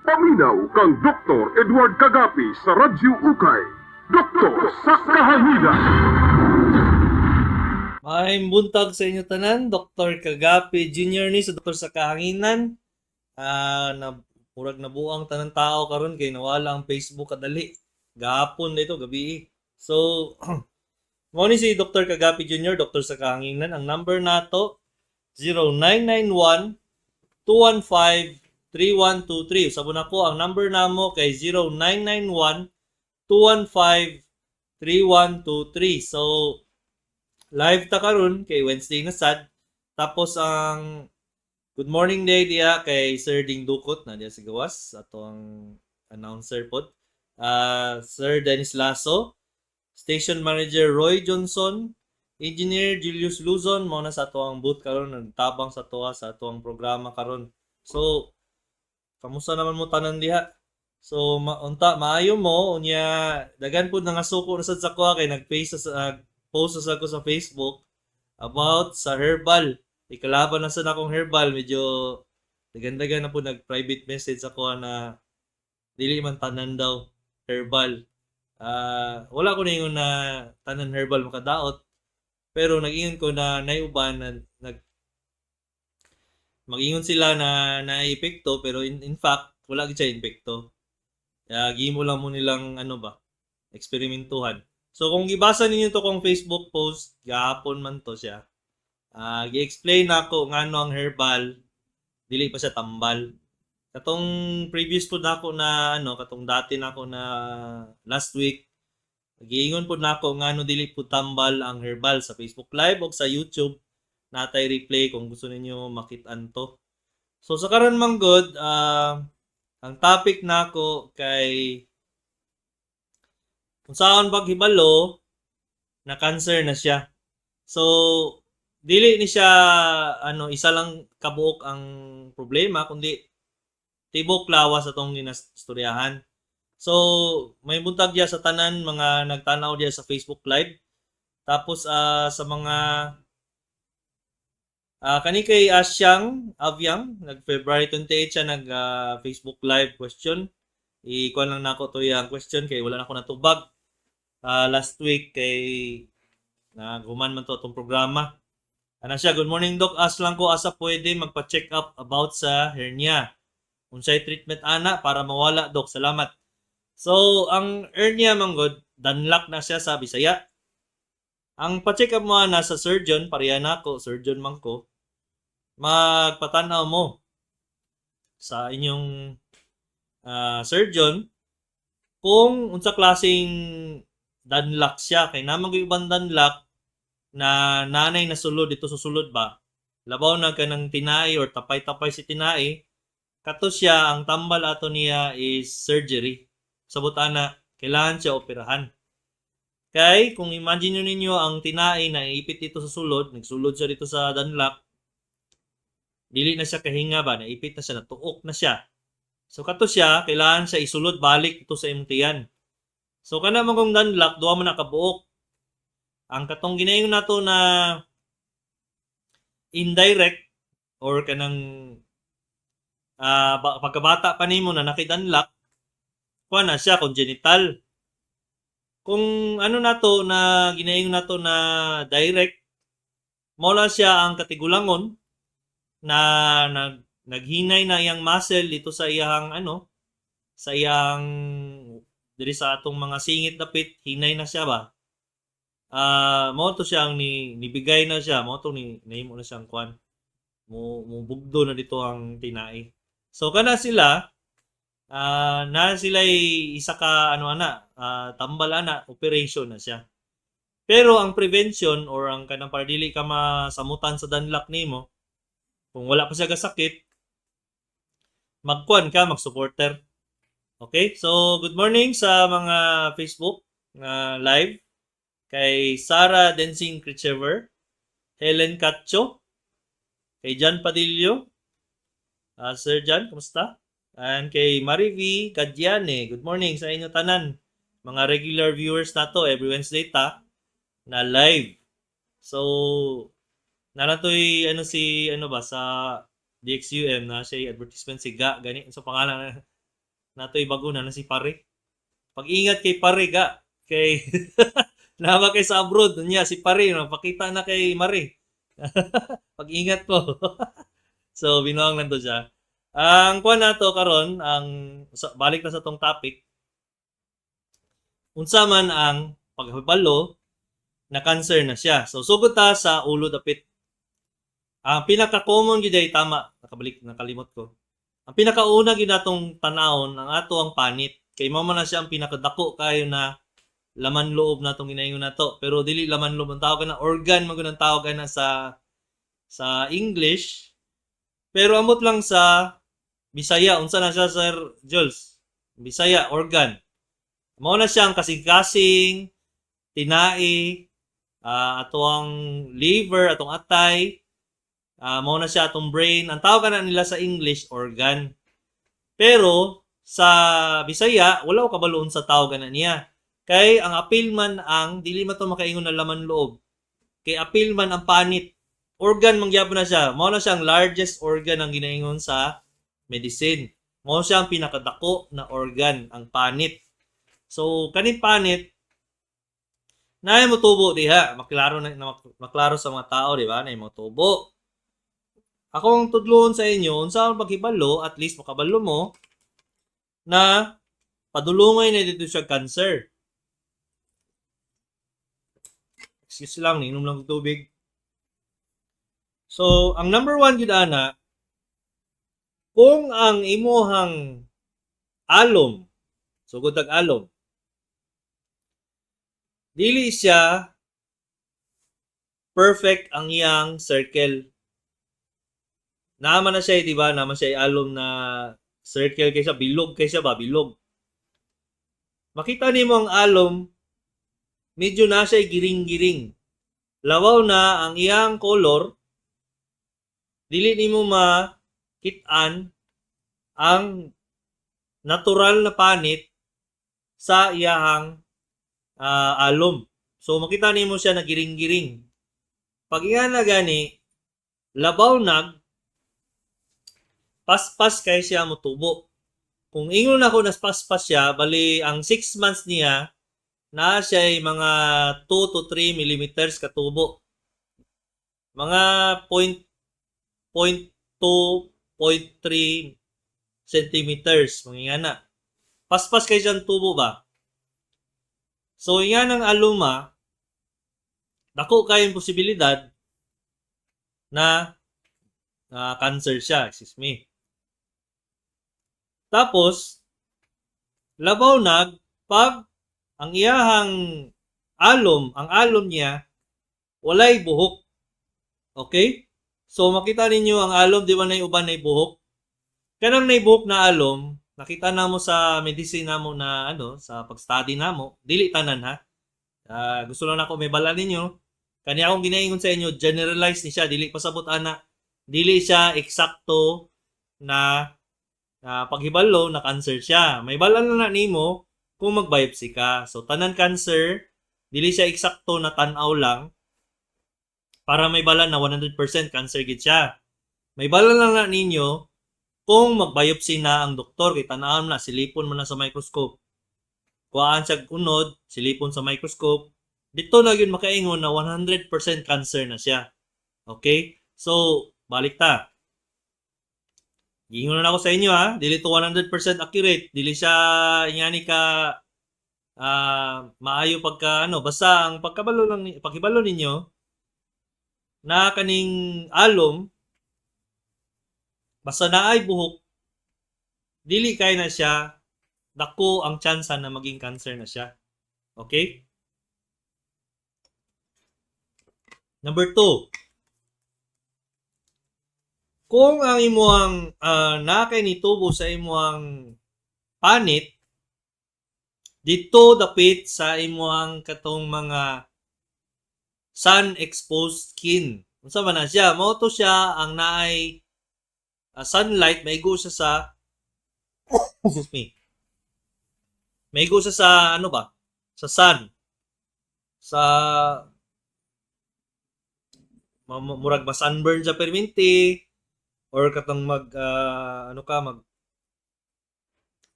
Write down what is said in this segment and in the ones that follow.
Paminaw kang Dr. Edward Kagapi sa Radyo Ukay. Doktor sa Kahanginan. May buntag sa inyo tanan, Dr. Kagapi Jr. ni sa Dr. sa Kahanginan. Na murag nabuang tanang tao karon kay nawala ang Facebook kadali. Gahapon dito, gabi. So, mo ni si Dr. Kagapi Jr., Dr. sa Kahanginan. Ang number nato 0991 215 3123. Sabon ako, ang number namo kay 0991 215 3123. So, live ta karon kay Wednesday na sad. Tapos ang good morning day diya kay Sir Ding Dukot na diya sa gawas ato ang announcer pod. Sir Dennis Lasso, Station Manager Roy Johnson, Engineer Julius Luzon mo na sa ato ang booth karon nagtabang sa tuwa sa ato ang programa karon. So, kamusta naman mo tanan diha? So, unta maayo mo unya dagan pud nga suko na sad sa kuha kay nag-post sa ako sa Facebook about sa herbal. Ikalaban na sa akong herbal, medyo dagan-dagan na po nag-private message ako na dili man tanan daw herbal. Wala ko ningon na tanan herbal makadaot, pero nag-ingon ko na naiuban na mag-ingon sila na naepekto pero in fact wala gid siya epekto. Gihimo lang mo nilang eksperimentuhan. So kung gibasa ninyo to kong Facebook post, gahapon man to siya. Gi-explain nako ngano ang herbal, dili pa siya tambal. Katong previous po nako na katong dati nako na last week, giingon po nako ngano dili po tambal ang herbal sa Facebook Live o sa YouTube. Natay replay kung gusto ninyo makit-an to. So sa karon man good, ang topic nako kay kung saan paghibalo na cancer na siya. So dili ni siya isa lang kabuok ang problema kundi tibok lawas atong ginastoryahan. So may buntag diya sa tanan mga nagtanaw diya sa Facebook Live. Tapos sa mga kani kay Asyang Avyang nag February 28 siya nag Facebook Live question. Ikuan lang nako to yang question kay wala na ako natubag last week kay naghuman man to atong programa. Ana siya, good morning Doc. As lang ko asa pwede magpa-check up about sa hernia. Unsay treatment ana para mawala Doc? Salamat. So, ang hernia man god, danlak na siya sa Bisaya. Ang pa-check up mo na sa surgeon, pareha na ako, surgeon man ko. Magpatanaw mo sa inyong surgeon kung unsa klaseng danlak siya kay namang ibang danlak na nanay na sulod dito sa sulod ba labaw na kanang tinai or tapay-tapay si tinai kato siya ang tambal ato niya is surgery sabot ana kailangan siya operahan kay kung imagine ninyo ang tinai na ipit dito sa sulod nagsulod siya dito sa danlak dili na siya kahinga ba naipit na siya natuok na siya so kato siya kailangan siya isulod balik dito sa imong tiyan so kana man kung danlak duha man nakabuok ang katong ginayon nato na indirect or kanang pagkabata pa nimo na nakidanlak kuha na siya congenital kung nato na ginayon nato na direct mao na siya ang katigulangon na naghinay na iyang muscle dito sa iyang sa iyang diri sa atong mga singit dapit hinay na siya ba mo to siyang nibigay na siya mo to nahimo na siyang kwan mo bugdo na dito ang tinai so kana sila na sila isa ka tambal ana operation na siya pero ang prevention or ang kanang para dili ka masamutan sa danlak nimo kung wala pa siya gasakit magkuan ka mag-supporter okay so good morning sa mga Facebook live kay Sara Densing Crichever, Helen Cacho, kay John Padillo, Sir John, kumusta? And kay Marivi Cadiane, good morning sa inyo tanan. Mga regular viewers nato every Wednesday ta na live. So, naratoy sa DXUM na siya advertisement si Ga, gani sa pangalan natoy bago na si pare. Pag-ingat kay pare ga kay nama kay sa abroad niya si pare no pakita na kay Mare. Pag-ingat po. So binuang nanto siya. Ang kuan nato karon ang balik na sa tong topic. Unsa man ang paghibalo na cancer na siya. So sugod ta sa ulo dapit. Ang pinaka-common gyud ay tama, nakalimot ko. Ang pinakauna gyud natong tanawon ang ato ang panit. Kay mao man na siya ang pinakadako kayo na laman loob natong ginaingon nato. Pero dili laman loob ang tawag na organ man gyud ang tawag na sa English. Pero amot lang sa Bisaya, unsa na siya Sir Jules? Bisaya organ. Mao na siya ang kasing-kasing, tinai, ato ang liver, atong atay, mao na siya atong brain. Ang tawag na nila sa English organ. Pero sa Bisaya, wala ko kabaloon sa tawag na niya. Kay ang apil man ang dili man to makaingon na laman loob. Kay apil man ang panit. Organ mangyapon na siya. Mao na siya ang largest organ ang ginaingon sa medicine. Mao siya ang pinakadako na organ, ang panit. So kaning panit naay mo tubo diha, maklaro sa mga tao, di ba? Naay mo tubo. Akong tudlon sa inyo unsa ang paghibalo, at least makabalo mo na padulungay na dito siya cancer. Excuse lang, inom lang ng tubig. So, ang number 1 gid ana, kung ang imuhang alom, sugod tag alom, dili siya perfect ang iyang circle. Naman na siya, di ba? Naman siya alom na circle kaysa bilog kaysa ba bilog. Makita nimo ang alom, medyo na siya giring-giring. Lawaw na ang iyang color, dili nimo makit-an ang natural na panit sa iyahang alom. So makita nimo siya na giring-giring. Pag iyan na gani, labaw nag paspas kay siya motubo. Kung ingon ako na paspas siya, bali ang 6 months niya na siya ay mga 2 to 3 millimeters katubo. Mga 0.2, 0.3 centimeters. Mangingana. Paspas kay siyang tubo ba? So, yan ang aluma. Dako kayong posibilidad na cancer siya. Excuse me. Tapos, labaw nag, pag ang iyahang alom, ang alom niya, walay buhok. Okay? So, makita ninyo ang alom, di ba na uban na buhok? Kanang naibuhok na alom, nakita na mo sa medicine na mo na, sa pag-study na mo, dili tanan ha. Gusto lang ako may bala ninyo. Kani akong ginaingon sa inyo, generalize ni siya, dili pasabot ana. Dili siya eksakto na paghibalo na cancer siya. May bala na nimo kung mag-biopsy ka. So, tanan cancer, dili siya eksakto na tanaw lang para may bala na 100% cancer gid siya. May bala lang na ninyo kung mag-biopsy na ang doktor, kay tanawon na, silipon mo na sa microscope. Kuhaan siya unod, silipon sa microscope. Dito na yun makaingon na 100% cancer na siya. Okay? So, balik ta. Giingon na ako sa inyo ha, dili to 100% accurate, dili siya ingani ka maayo pagka basta ang paghibalo ninyo na kaning alom basta naay buhok, dili kay na siya, dako ang tsansa na maging cancer na siya. Okay? Number 2. Kung ang imuhang nakay nitubo sa imuhang panit, dito dapit sa imuhang katong mga sun-exposed skin. Unsa man na siya? Mao to siya ang naay sunlight, maigo siya sa excuse me. Maigo siya sa sa sun. Sa murag ba sunburn sa perminti or katong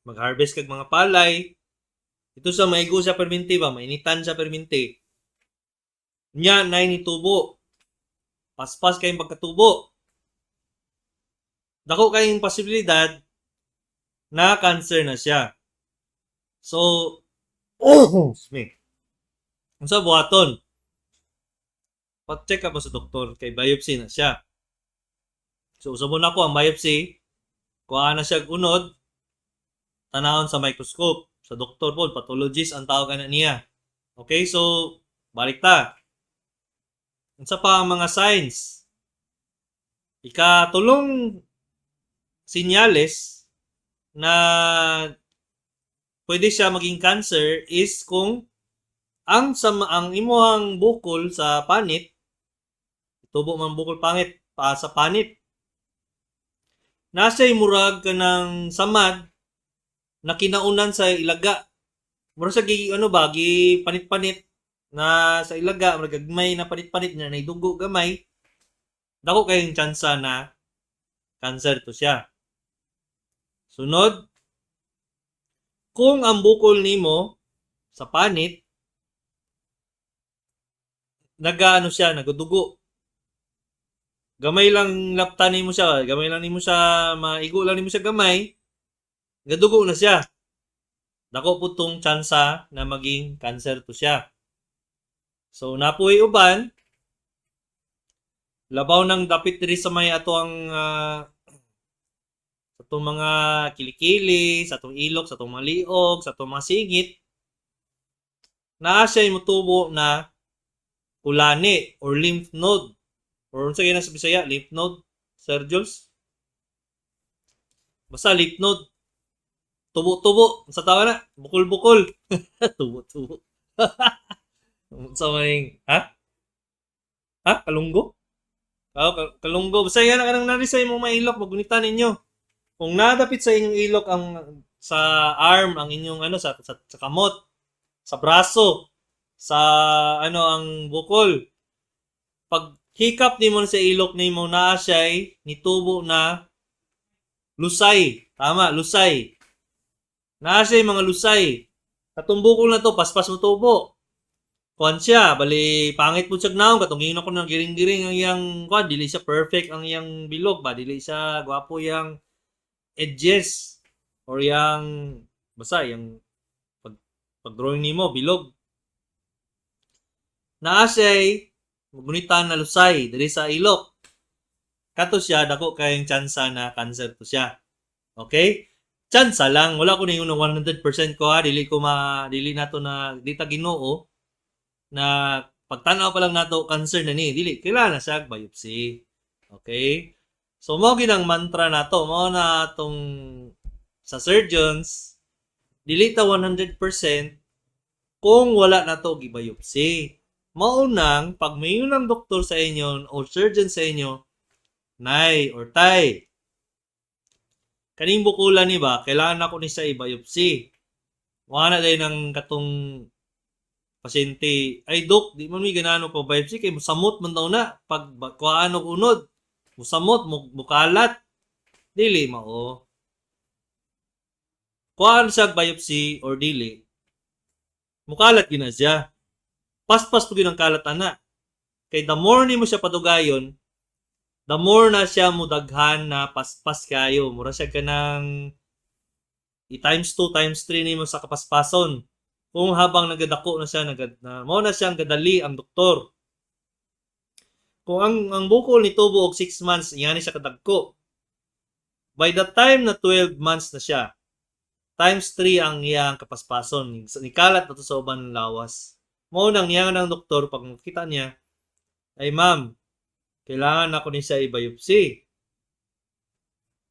mag-harvest kag mga palay. Ito sa maigo sa perminti ba, mainitan sa perminti. Nya nay ni tubo. Paspas kayong pagkatubo. Dako kayong posibilidad na cancer na siya. So, excuse me. Unsa buhaton? Pag-check ka pa sa doktor kay biopsy na siya. So, usabon ako ang biopsy, kuha na siya unod, tanawon sa microscope. Sa doktor po, pathologist ang tawag na niya. Okay, so, balik ta. Unsa pa ang mga signs? Ikatulong sinyales na pwede siya maging cancer is kung ang imuhang bukol sa panit, tubo man bukol pangit pa sa panit, nasa murag ka ng samad na kinaunan sa ilaga. Mura sa gi panit-panit na sa ilaga, magagmay na panit-panit na naidugo gamay, dako kayong tsansa na cancer to siya. Sunod, kung ang bukol nimo sa panit, nagudugo. Gamay lang laptan nimo siya, maigo lang nimo siya gamay, gadugo na siya. Dako po tong tsansa na maging cancer to siya. So, napuy uban, labaw ng dapit diri sa may ato ang sa itong mga kilikili, sa itong ilok, sa itong mga liog, sa itong mga singit, naa siya mutubo na kulani or lymph node. Or unsa gyud sa Bisaya, lymph node, Sir Jules? Basta lymph node. Tubo-tubo. Sa tawa na, bukol-bukol. Tubo-tubo. Unsa maning, ha? Ha? Kalunggo? Kalunggo. Basta yan ang nari sa imong mailok, magunitan ninyo. Kung nadapit sa inyong ilok ang sa arm ang inyong sa kamot, sa braso, sa ang bukol. Pag hikap nimo sa ilok nimo naa siya'y nitubo na lusay. Tama, lusay. Naa siya'y mga lusay. Katong bukol na to, paspas mo tubo. Kuan siya, bali pangit po siya naong katong ginon ko ng giring-giring ang iyang kuan, dili siya perfect ang iyang bilog ba, dili siya gwapo yang edges or yang basta yung pag-drawing nimo bilog. Naa siya'y magunitan na lusay diri sa ilok. Kato siya dako kayong tsansa na cancer to siya. Okay? Tsansa lang, wala ko ningon 100% ko ha, dili nato na di ta Ginoo na pagtanaw pa lang nato cancer na ni, dili kailangan na siya biopsy. Okay? So mo ginang mantra nato, mo na tong sa surgeons, dili ta 100% kung wala nato gibiopsy. Maunang pag mayon ang doktor sa inyo o surgeon sa inyo, nay or tay, kaning bukulan ni ba, kailangan ako ni sa i-biopsy. Wala na ng katong pasyente, ay dok, di man may ganano pa biopsy, kay musamot man daw na, pag kuhaan og unod, musamot, mukalat, dili mao. Kuhaan siya biopsy or dili, mukalat gina siya. Paspas po ginang kalat ana. Kay the more ni mo siya padugayon, the more na siya mudaghan na paspas kayo. Mura siya kanang i-times 2, times 3 ni mo sa kapaspason. Kung habang nagadako na siya, mo na siyang gadali ang doktor. Kung ang bukol ni tubo og 6 months, iyan siya kadagko. By the time na 12 months na siya, times 3 ang iyang kapaspason. Nikalat na to sa uban ng lawas. Mo nang niyangan ng doktor, pag makita niya, ay ma'am, kailangan ako ni siya i-biopsy.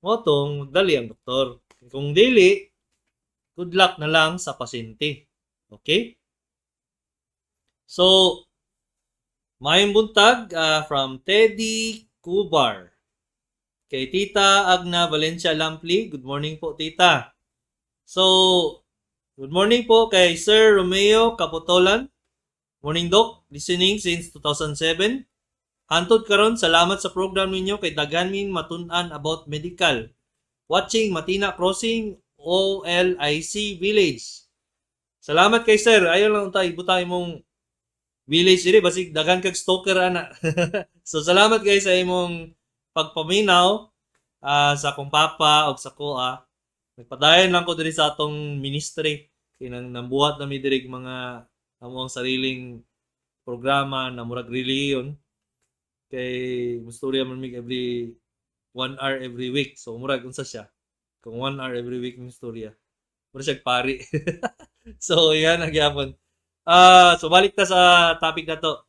Mo tong magdali ang doktor. Kung dili, good luck na lang sa pasyente. Okay? So, mayong buntag from Teddy Cubar. Kay Tita Agna Valencia Lampli. Good morning po, Tita. So, good morning po kay Sir Romeo Capotolan. Morning, Doc. Listening since 2007. Hantod karon, salamat sa program ninyo kay daghan min matun-an about medical. Watching Matina Crossing OLIC Village. Salamat kay sir. Ayaw lang tayo ibutay mong village diri basig daghan kag stalker ana. So salamat guys sa imong pagpaminaw sa akong papa o sa kuha. Nagpadayon lang ko diri sa atong ministry kinang nambuhat nami diri mga among sariling programa na murag reliyon kay mustorya man mig every 1 hour every week. So murag unsa siya? Kung 1 hour every week ng istorya. Mura siya pari. So yan ang gyapon. So balik ta sa topic na to.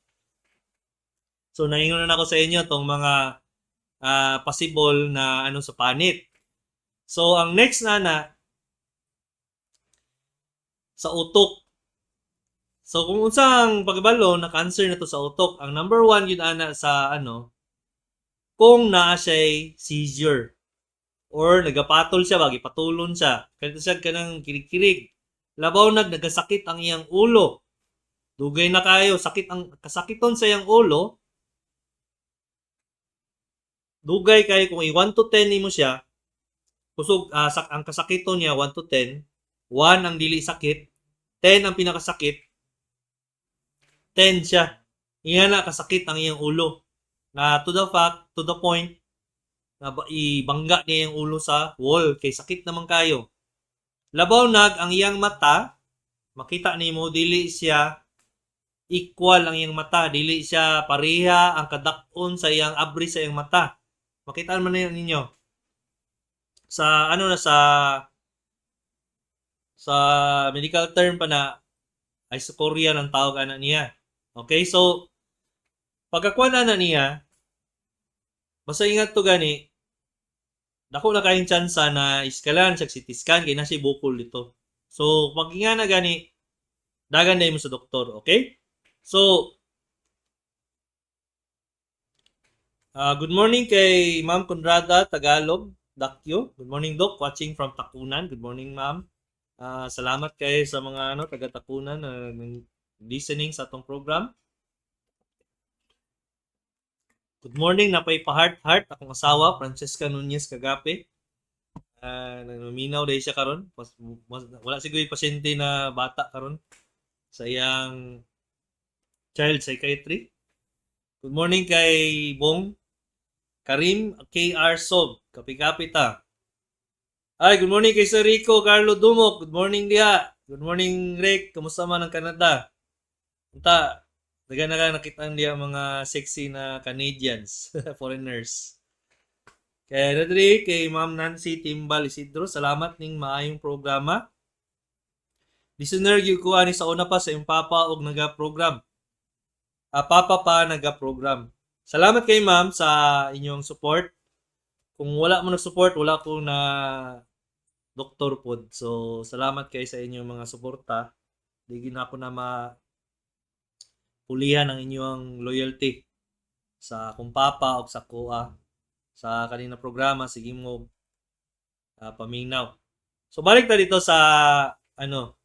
So naingon na ako sa inyo tong mga possible na ano sa panit. So ang next na sa utok. So kung unsang pagabalo na cancer na to sa utok, ang number 1 yun ana sa ano kung naa siya seizure or nagapatol siya bagi patulon siya. Kanito siya kanang kirig-kirig. Labaw nagasakit ang iyang ulo. Dugay na kayo, sakit ang kasakiton sa iyang ulo. Dugay kayo kung i-1 to 10 nimo siya. Kusog ang kasakiton niya 1 to 10. 1 ang dili sakit, 10 ang pinakasakit. 10 siya. Iyan na kasakit ang iyang ulo. Na to the point na ibangga niya yung ulo sa wall kay sakit naman kayo. Labaw ang iyang mata, makita nimo dili siya equal ang iyang mata, dili siya pareha ang kadak-on sa iyang abri sa iyang mata. Makita man ninyo sa ano na sa medical term pa na isocoria ng tawag ana niya. Okay, so pagkakuha na niya, basta ingat to gani, dako na kayong tsansa na iskalan siya CT scan kay na siya bukol dito. So pag nga na gani, dagan na mo sa doktor, okay? So good morning kay Ma'am Conrada Tagalog, Dakyo. Good morning Doc, watching from Takunan. Good morning Ma'am. Salamat kay sa mga taga Takunan na listening sa atong program. Good morning, napay pa-heart akong asawa, Francesca Nunez Kagape. Naminaw dahil siya karon. Wala siguro yung pasyente na bata karon sa iyang child psychiatry. Good morning kay Bong Karim KR Sob, kapi-kapi ta. Ay, good morning kay Sir Rico Carlo Dumok. Good morning dia. Good morning Rick, kamusta man ang Canada? Punta, daga na nakita niya mga sexy na Canadians, foreigners. Kay Rodri, kay Ma'am Nancy Timbal Isidro, salamat ning maayong programa. Listener, gyud ko ani sa una pa sa iyong papa og naga-program. Papa pa naga-program. Salamat kay Ma'am sa inyong support. Kung wala mo nag-support, wala ko na doktor pod. So, salamat kay sa inyong mga suporta. Di na ako na pulihan ang inyong loyalty sa akong papa o sa kuha sa kanina programa. Sige mo paminaw. So, balik ta dito sa ano.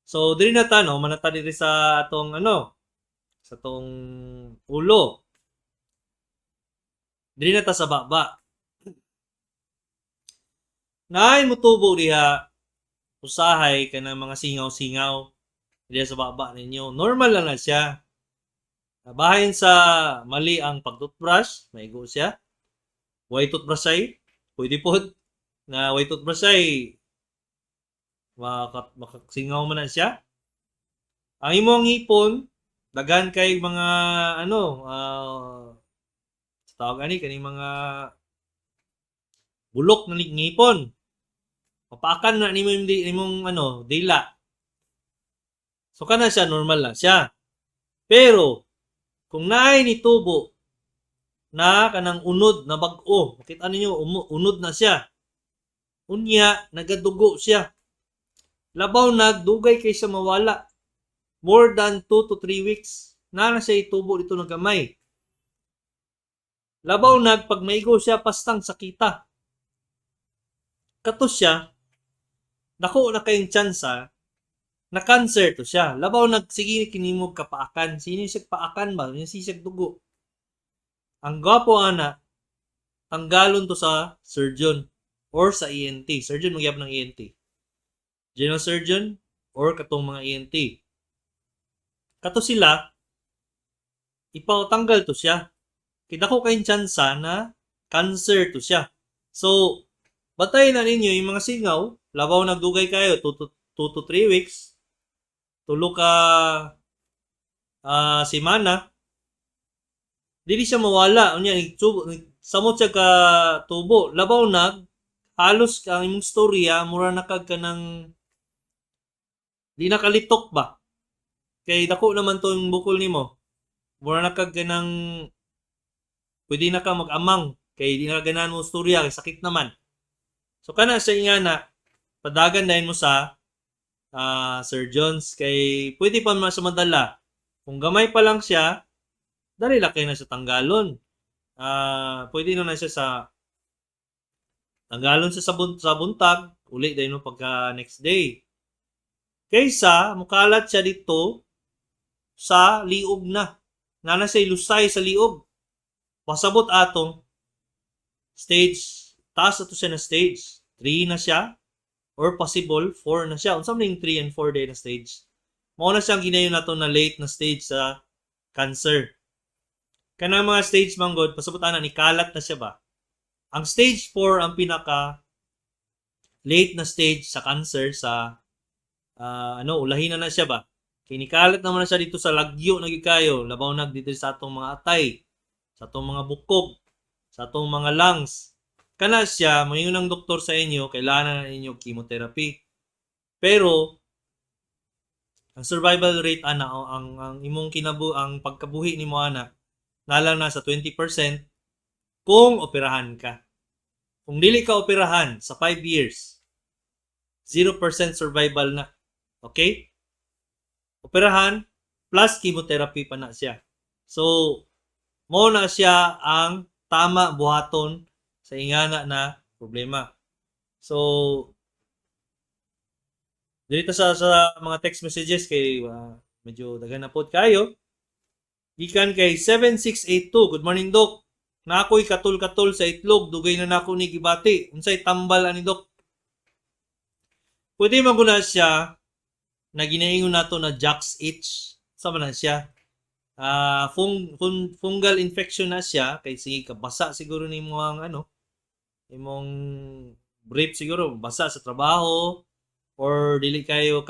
So, diri na ta, no? Manata diri sa atong sa tong ulo. Diri na ta sa baba. Naay mutubo diha usahay kanang mga singaw-singaw diha sa baba ninyo. Normal lang na siya. Bahin sa mali ang pag-toothbrush, maigo siya. Way toothbrush ay, pwede po na way toothbrush ay makasingaw man na siya. Ang imong hipon, dagan kay mga tawag ani kaning mga bulok na ngipon. Papakan na nimo imong dila. So kana siya normal lang siya. Pero kung naay ni tubo na kanang unod na bag-o, makita ninyo unod na siya. Unya nagadugo siya. Labaw nagdugay kay siya mawala. More than 2 to 3 weeks na siya itubo dito ng kamay. Labaw pag maigo siya pastang sakita. Kato siya, dako na kayong tsansa na cancer to siya. Labaw sige kinimog kapaakan. Sino siya paakan ba? Sino siya dugo? Ang gwapo ana, tanggalon to sa surgeon or sa ENT. Surgeon magyab ng ENT. General surgeon or katong mga ENT. Kato sila, ipatanggal to siya. Kita ko kayong tsansa na cancer to siya. So, batayin na ninyo yung mga singaw, labaw nagdugay kayo, 2 to 3 weeks, tulo ka semana, dili siya mawala. Unya, samot siya ka tubo. Labaw nag, halos ang imong storya, mura na kag ka ng di nakalitok ba? Kay dako naman to yung bukol nimo. Mura na kag ka ng pwede na ka mag-amang. Kay di na ganahan mo storya, kay sakit naman. So kana sa ingana, padagan dahil mo sa surgeons. Kay pwede pa man sa madala. Kung gamay pa lang siya, dali laki na sa tanggalon. Pwede na siya sa tanggalon sa buntag, uli dahil mo pagka next day. Kaysa, mukalat siya dito sa liog na. Nana siya ilusay sa liog. Pasabot atong stage, taas ato siya na stage. 3 na siya, or possible 4 na siya. Unsam ning 3 and 4 day na stage. Mao na siyang ginayon nato na late na stage sa cancer. Kanang mga stage manggod, pasabot ana ni kalat na siya ba? Ang stage 4 ang pinaka late na stage sa cancer sa ulahin na siya ba? Kinikalat naman na siya dito sa lagyo na gikayo, labaw nag dito sa atong mga atay, sa atong mga bukog, sa atong mga lungs. Kana siya, mayon ng doktor sa inyo, kailangan na ninyo chemotherapy. Pero ang survival rate ana ang imong ang pagkabuhi nimo ana nalang na sa 20% kung operahan ka. Kung dili ka operahan sa 5 years, 0% survival na. Okay? Operahan plus chemotherapy pa na siya. So, mo na siya ang tama buhaton sa ingana na problema. So, dito sa mga text messages kay medyo daghan na pod kayo. Gikan kay 7682. Good morning, Doc. Nakoy katul-katul sa itlog, dugay na nako ni gibati. Unsay tambal ani, Doc? Pwede maguna siya na ginaingon nato na Jack's itch. Sama na siya. Fungal infection na siya kay sige kabasa siguro nimo ang imong brief siguro basa sa trabaho or dili kayo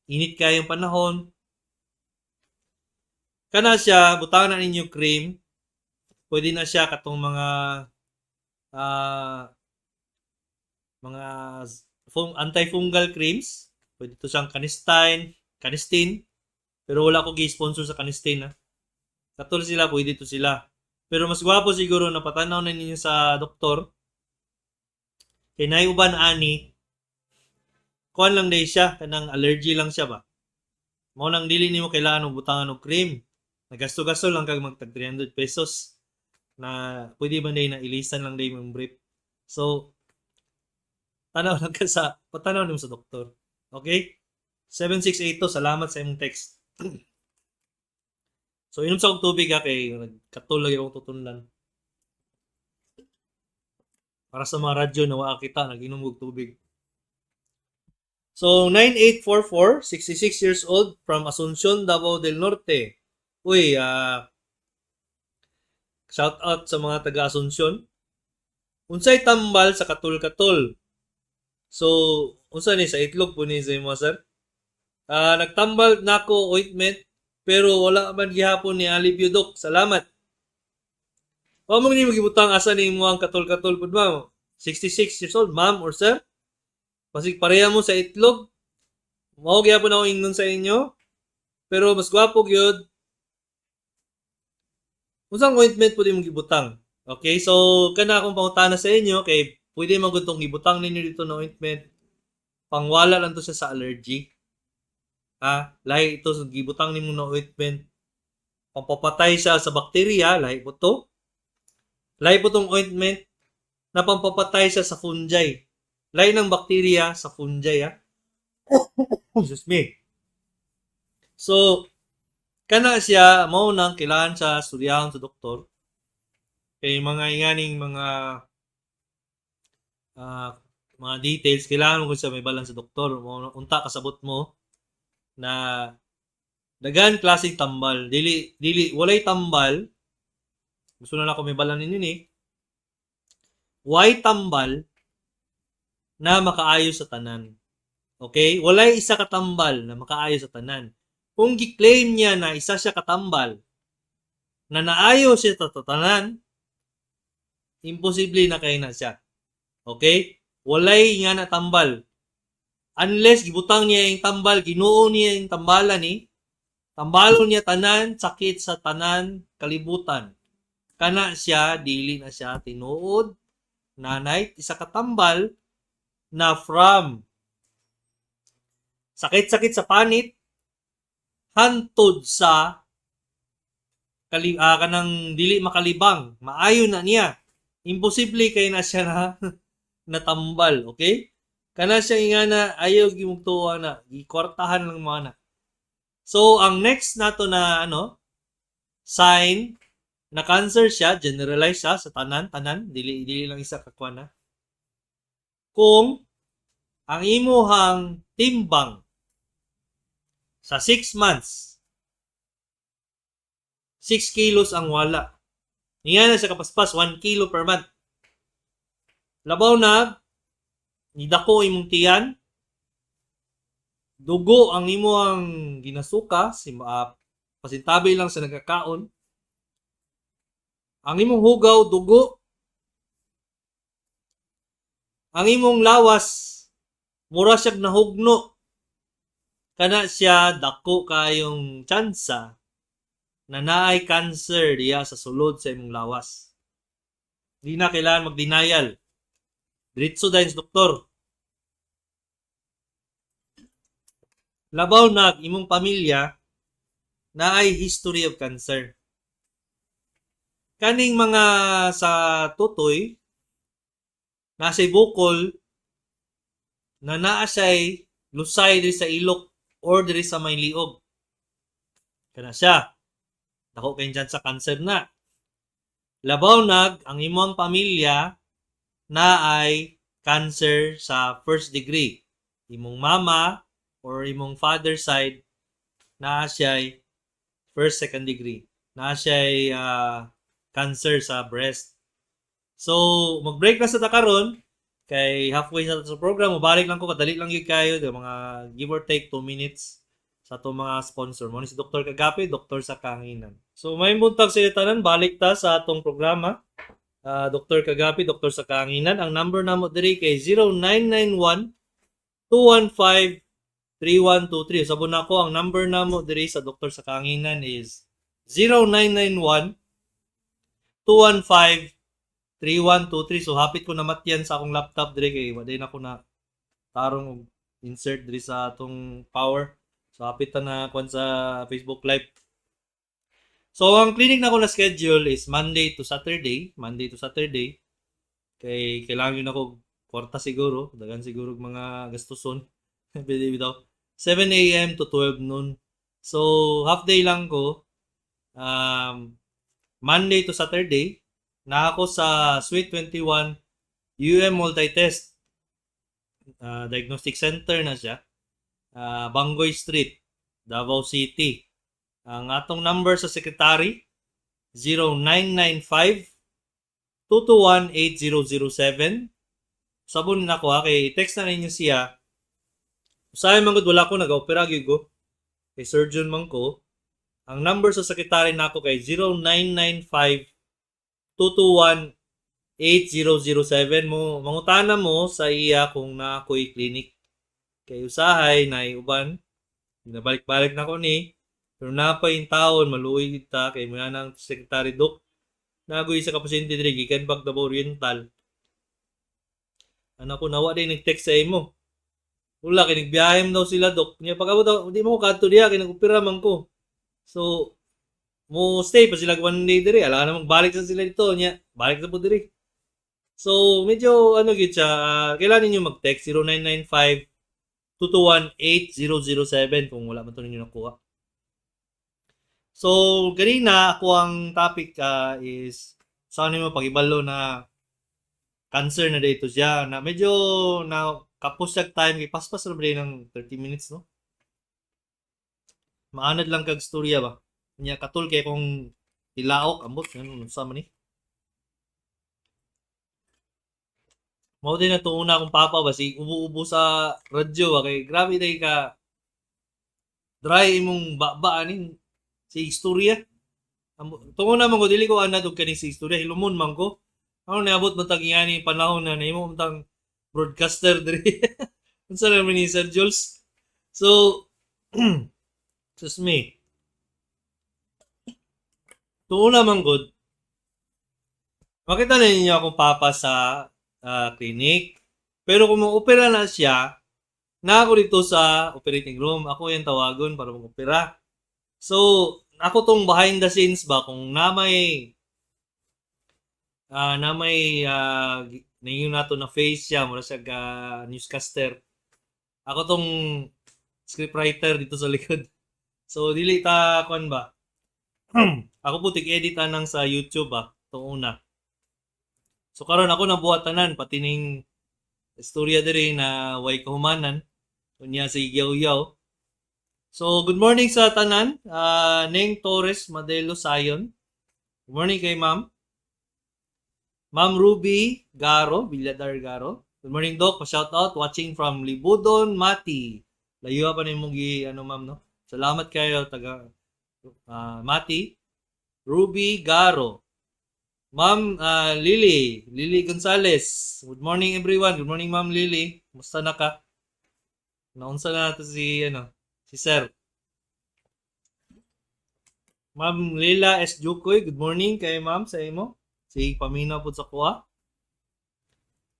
init kayong panahon. Kana siya butangan na ninyo cream. Pwede na siya katong mga antifungal creams. Pwede to siyang Canistin. Pero wala ko gi-sponsor sa Canistin. Katulad sila, pwede to sila. Pero mas gwapo siguro na patanaw na ninyo sa doktor. Kay naiuban ani, kuan lang day siya, kanang allergy lang siya ba? Mao nang dili nimo kailangan og butangan og cream. Nagasto-gasto lang kag magtag 300 pesos na pwede ba day na ilisan lang day mong brief. So, patanaw nimo sa doktor. Okay? 7682, salamat sa imong text. So, inom sa akong tubig kay nagkatul lagi akong tutunlan. Para sa mga radyo na waa kita, nag-inom og tubig. So, 9844, 66 years old, from Asuncion, Davao del Norte. Uy, shout out sa mga taga Asuncion. Unsay tambal sa katul-katul? So, unsa ni sa itlog po ni sa imo, sir? Nagtambal nako ointment pero wala man gihapon ni alivio, Doc. Salamat. Wa mo ni magibutang asa ni mo ang katul-katul pud ba? 66 years old, ma'am or sir? Pasig pareha mo sa itlog. Mao gyapon ako ingnon sa inyo. Pero mas gwapo gyud. Unsang ointment pud imong gibutang? Okay, so kana akong pangutana sa inyo kay pwede man gud tong gibutang ninyo dito na ointment. Pangwala lang to siya sa allergy. Lahi ito sa gibutang nimo na ointment. Pampapatay siya sa bakterya, lahi po to. Lahi po tong ointment na pampapatay siya sa fungi. Lahi ng bakterya sa fungi, Excuse me. So, kana siya, mao nang kailangan sa estudyahon sa doktor. Kay mga inganing mga mga details, kailangan mo kung sa may balan sa doktor. Unta kasabot mo na dagan klaseng tambal. Dili walay tambal. Gusto na ako may balan ninyo ni. Why tambal na makaayo sa tanan. Okay? Walay isa katambal na makaayo sa tanan. Kung gi-claim niya na isa siya katambal na naayo siya sa tanan, imposible na kay na siya. Okay? Walay nga na tambal. Unless gibutang niya yung tambal, ginuo niya yung tambalan ni, tambalon niya tanan, sakit sa tanan, kalibutan. Kana siya, dili na siya tinuod, nanay, isa katambal na from sakit-sakit sa panit, hantod sa kanang dili makalibang, maayo na niya. Imposible kay na siya na natambal, okay? Kana siya nga na ayaw gimugtuwa na, gikwartahan lang mga na. So, ang next nato na sign na cancer siya, generalize siya sa tanan, dili lang isa kakwa na. Kung ang imuhang timbang sa 6 months, 6 kilos ang wala. Niya na siya kapaspas, 1 kilo per month. Labaw na, nidako imong tiyan, dugo ang imuhang ginasuka, pasintabi lang sa nagkakaon, ang imong hugaw, dugo, ang imong lawas, mura siyag nahugno, kana siya dako kayong tsansa na naay cancer diya sa sulod sa imong lawas. Di na kailangan mag-denial. Diretso dahil sa doktor. Labaw na imong pamilya na ay history of cancer. Kaning mga sa tutoy, nasa'y bukol, na naa siya'y lusay diri sa ilok or diri sa may liog. Kana siya. Dako kayo dyan sa cancer na. Labaw nag ang imong pamilya na ay cancer sa first degree. Imong mama or imong father side na siya'y first, second degree. Na siya'y cancer sa breast. So, mag-break na sa takaron. Kay halfway sa program, mabalik lang ko, kadali lang yun kayo. Mga give or take 2 minutes sa itong mga sponsor. Muna si Dr. Kagapi, Dr. sa Kahanginan. So, may buntag sa tanan, balik ta sa atong programa. Dr. Kagapi, Dr. sa Kahanginan. Ang number namo diri kay 0991-215-3123. Sabon ako, ang number namo diri sa Dr. sa Kahanginan is 0991-215-3123. So, hapit ko na matyan sa akong laptop diri kay waday na ko na tarong insert diri sa atong power. So, hapit na kung sa Facebook Live. So, ang clinic na ko na schedule is Monday to Saturday. Kay kailangan yun ako kwarta siguro. Dagan siguro mga gastuson. Pwede bitaw. 7 a.m. to 12 noon. So, half day lang ko. Monday to Saturday. Na ako sa Suite 21 Multitest. Diagnostic Center na siya. Bangoy Street, Davao City. Ang atong number sa secretary 0995-221-8007. Sabon na ko kay text na ninyo siya. Usahay man gud wala ko nag-opera gyud ko. Kay surgeon man ko. Ang number sa secretary nako kay 0995-221-8007 mo. Mangutana mo sa iya kung na ako'y clinic. Kay usahay na uban. Nabalik-balik na ko ni. Pero napay yung taon, maluoy kita. Kay muna ng Secretary Doc. Nagoy sa kapasyente diri gikan bag Davao Oriental. Anak ko nawa din nag-text sa imo. Wala kay nagbiyahe daw sila Doc. Nya pag daw di mo ko kadto diha kay nag-opera man ko. So mo stay pa sila 1 day diri. Ala namang balik sa sila dito nya. Balik sa po diri. So medyo gid siya. Kailangan niyo mag-text 0995-221-8007 kung wala man to ninyo nakuha. So, ganina ako ang topic is saan mo pag-ibalo na cancer na dito siya na medyo na kapos siya time kay paspas ra ba din ng 30 minutes no. Maanad lang kag storya ba. Nya katul kay kung tilaok ambot ano sa man ni. Mao din na to una akong papa ba si ubo-ubo sa radyo ba kay grabe day ka dry imong baba aning si istorya. Tungo naman ko dili ko anad og kaning si istorya hilumon man ko. Ano naabot mo tag ingani panahon na nahimo tang broadcaster diri. Unsa naman ni Sir Jules? So excuse me. Tungo naman good. Makita na ninyo akong papa sa clinic. Pero kung mag-opera na siya, na ako dito sa operating room. Ako yung tawagon para mag-opera. So, ako tong behind the scenes ba, kung na may naingon nato na face siya, mura siya newscaster. Ako tong scriptwriter dito sa likod. So, dili ta, kuan ba? Ako po tig-edit nang sa YouTube ba, itong una. So karon ako nabuhat tanan pati ning istorya diri na way kahumanan unya sa Igyaw-Yaw. So good morning sa tanan, Neng Torres Madelo Sayon. Good morning kay Ma'am. Ma'am Ruby Garo, Villadar Garo. Good morning Doc, pa-shout out watching from Libudon, Mati. Layo pa nimong ma'am no. Salamat kayo taga Mati. Ruby Garo. Ma'am Lily Gonzales. Good morning everyone. Good morning Ma'am Lily. Kumusta na ka? Naunsa na nato si Sir. Ma'am Lila S. Jukoy. Good morning kay Ma'am sa imo. Si paminaw po sa kuha.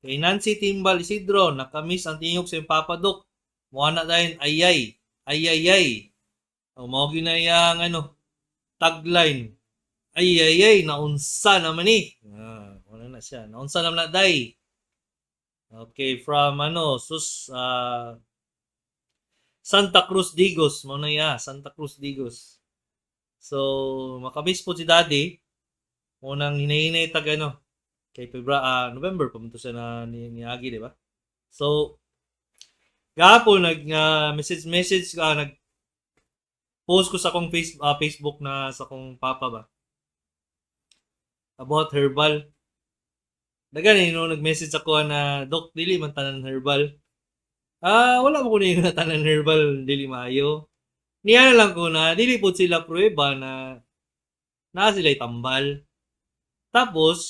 Kay Nancy Timbal Isidro. Nakamiss ang tingog sa Papa Doc. Muha na dahin ayay. Ayayay. O mao ginayang tagline. Ay, naunsa naman ni. Wala na siya. Naunsa naman na, day. Okay, from Santa Cruz Digos. Muna Santa Cruz Digos. So, makabis po si Daddy. Unang hinahinay tag kay November, pumunta siya na niagi, di ba? So, gahapon, message nag-post ko sa akong Facebook na sa akong papa ba. About herbal. Dagan nag-message ako na Doc dili man tanan herbal. Wala mo ko na tanan herbal dili maayo. Niya na lang ko na dili pud sila prueba na sila tambal. Tapos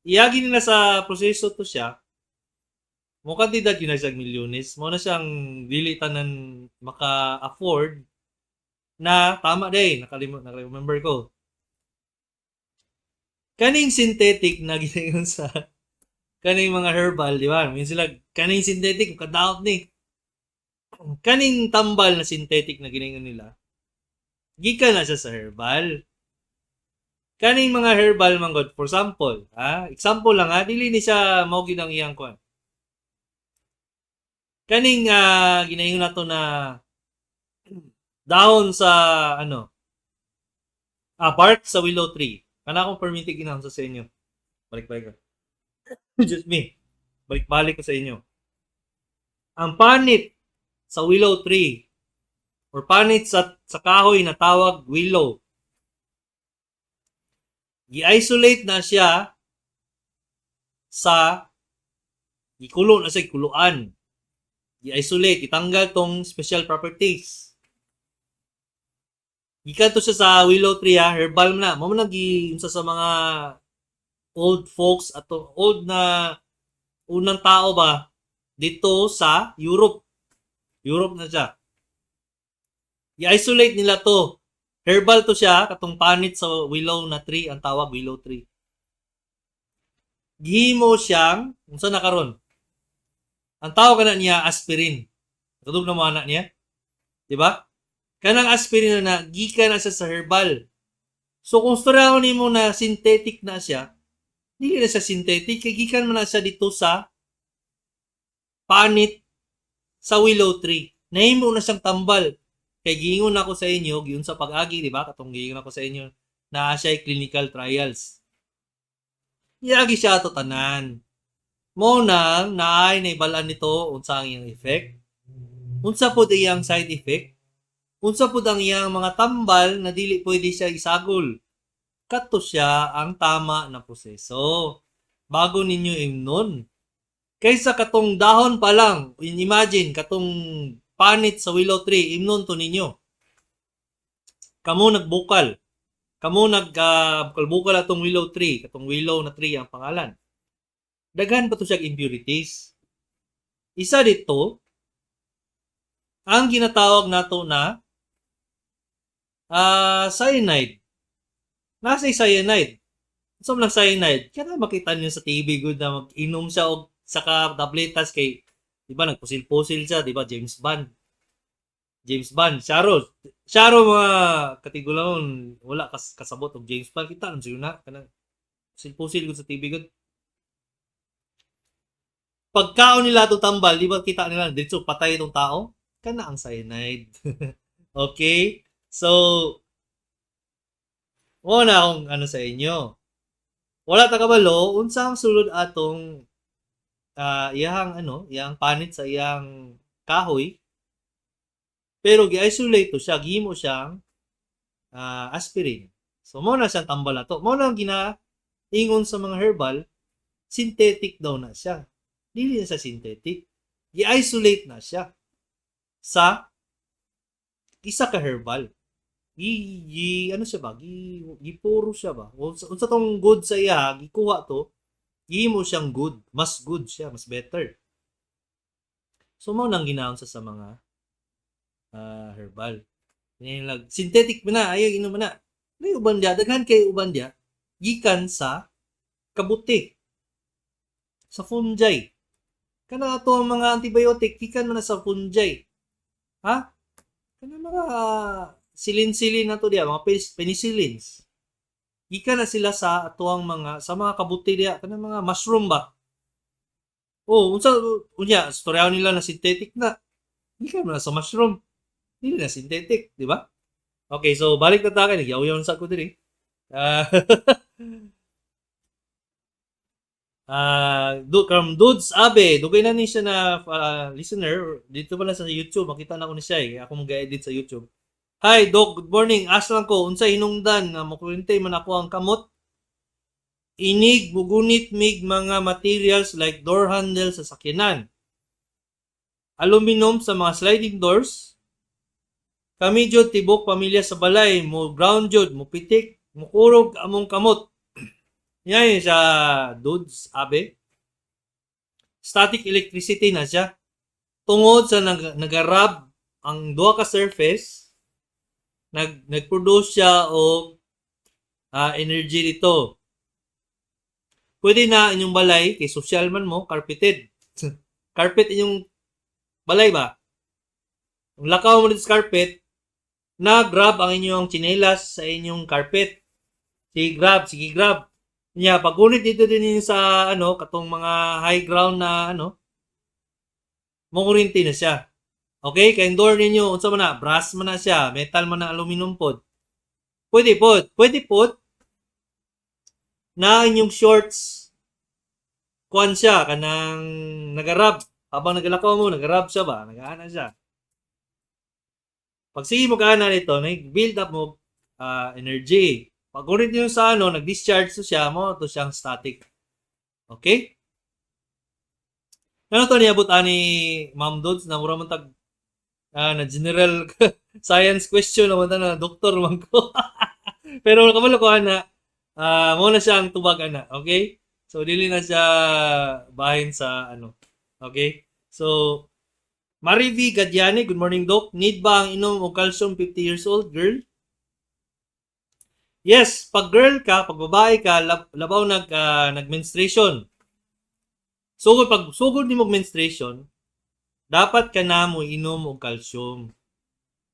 iagi nila sa proseso to siya. Mo kandidat yun na siyang milyones. Mo na siyang dili tanan maka-afford na tama day. Naka-remember ko. Kaning synthetic na ginayon sa kaning mga herbal, di ba? Minsan sila, kaning synthetic, kadaot ni. Kaning tambal na synthetic na ginayon nila, gikan na siya sa herbal. Kaning mga herbal, manggod, for example, example lang dili ni siya mao ginang iyang kuan. Kaning ginayon nato na dahon sa bark sa willow tree. Kana akong permitted ginahon sa inyo. Balik-balik ko. Just me. Balik-balik ko sa inyo. Ang panit sa willow tree or panit sa kahoy na tawag willow. Gi-isolate na siya sa ikulo na sa ikuluan. Gi-isolate, itanggal tong special properties. Gikan to siya sa willow tree herbal na. Mo man unsa sa mga old folks ato old na unang tao ba dito sa Europe. Europe na siya. I-isolate nila to. Herbal to siya katong panit sa willow na tree ang tawag willow tree. Gihimo siyang unsa na karon? Ang tawag kana niya aspirin. Kadug na mo anak niya. Di ba? Kanang aspirin na gikan na siya sa herbal. So kung storyahan nimo na synthetic na siya, dili na siya synthetic, kay gikan man na siya dito sa panit sa willow tree. Nahimo na siyang tambal. Kay giingon ako sa inyo, giun sa pag-agi, di ba? Katong giingon ako sa inyo na siya ay clinical trials. Iagi siya ato tanan. Mo nang naay naibalaan nito unsa ang iyang effect. Unsa pud iyang side effect? Unsa pud ang iyang mga tambal na dili pwede siya isagol. Kadto siya ang tama na proseso bago ninyo imnon. Kaysa katong dahon pa lang, imagine katong panit sa willow tree, imnon to ninyo. Kamo nagbukal. Kamo nagbukal atong willow tree, katong willow na tree ang pangalan. Daghan pa to siya impurities. Isa dito ang ginatawag nato na cyanide. Nasa cyanide. So lang cyanide, kaya makita niyo sa TV good na mag-inom siya og saka tabletas kay di ba nagpusil-pusil siya, di ba James Bond. Sharo mga katigulahon wala kasabot og James Bond kita nang na kanang pusil-pusil gud sa TV good. Pagkaon nila to tambal, di ba kita nila dito patay itong tao? Kana ang cyanide. Okay? So, wala akong ano sa inyo. Wala ta kabalo unsa ang sulod atong iyang panit sa iyang kahoy. Pero gi-isolate to siya, gihimo siyang aspirin. So mo na siyang tambal ato. Mo na ginaingon sa mga herbal, synthetic daw na siya. Dili na siya synthetic. Gi-isolate na siya sa isa ka herbal. Ano siya ba? Gipuro siya ba? Unsa tong good sa iya, gikuha to, gihimo siyang good, mas good siya, mas better. So mao nang ginaon sa mga herbal. Synthetic man na, ayaw inom na. May uban dia, daghan kay uban dia gikan sa kabuti. Sa fungi. Kana ato ang mga antibiotic gikan man na sa fungi. Ha? Kana mga silin-silin na to diya, mga penicillins. Gikan na sila sa atuang sa mga kabuti diya, kana mga mushroom ba? Unya, storyaw nila na synthetic na. Gikan na sa mushroom. Hindi na synthetic, di ba? Okay, so balik na tayo. Nagyaw-yaw sa ko diri. From Dudes Abe, dugay na ni siya na listener. Dito pala sa YouTube, makita na ko ni siya eh. Ako mag-edit sa YouTube. Hi, Doc. Good morning. Ask lang ko, unsa hinungdan nga makurente man ako ang kamot? Inig, bugunit, mig mga materials like door handle sa sakyanan. Aluminum sa mga sliding doors. Kami jud tibok pamilya sa balay, mo ground jud, mo pitik, mo kurog among kamot. Yan sa Dudes Abe. Static electricity na siya. Tungod sa nagarab ang duha ka surface, nagproduce siya og energy dito. Pwede na inyong balay, kay social man mo, carpeted. Carpet inyong balay ba? Ang lakaw mo dito sa carpet, na-grab ang inyong chinelas sa inyong carpet. Sige grab. Nya, pagunit dito din sa katong mga high ground na makurinti na siya. Okay, kay door ninyo unsa man na, brass man na siya, metal man na, aluminum pod. Pwede pod na inyong shorts kuan siya kanang nagarab habang nagalakaw mo, nagarab siya ba, nagaana siya. Pag sige mo kaana nito, nag-build up mo energy. Pag ulit nyo sa nag-discharge to siya mo, to siyang static. Okay? Ano to niabot ani Ma'am Dudes na mura man tag na general science question naman na doktor man ko. Pero kabalo ko ana mo na siya ang tubag ana, okay? So dili na siya bahin sa Okay? So Marivi Gadiani, good morning Doc. Need ba ang inom o calcium 50 years old girl? Yes, pag girl ka, pag babae ka, labaw nag-menstruation. Sugod ni mag-menstruation, dapat ka na mo inom og calcium.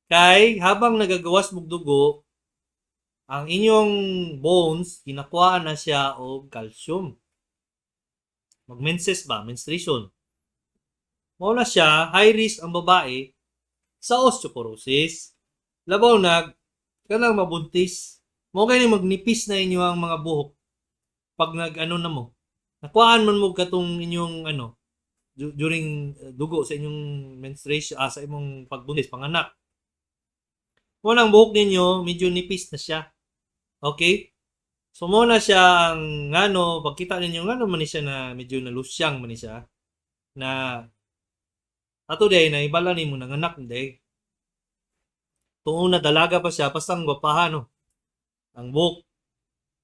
Kay habang nagagawas mog dugo, ang inyong bones ginakuha na siya og calcium. Mag-menses ba, menstruation. Mao na siya, high risk ang babae sa osteoporosis. Labaw kanang mabuntis. Mo kay magnipis na inyo ang mga buhok pag na mo. nakuhaan man mo katong inyong during dugo sa inyong menstruation, sa imong pagbuntis, panganak. Kung ang buhok ninyo, medyo nipis na siya. Okay? So, mo na siya ang pagkita ninyo, man ni siya na medyo nalusyang man ni siya, na ato day, na ibala ni mo ng anak, day. Tuong na dalaga pa siya, pastang gwapahan, no? Ang buhok,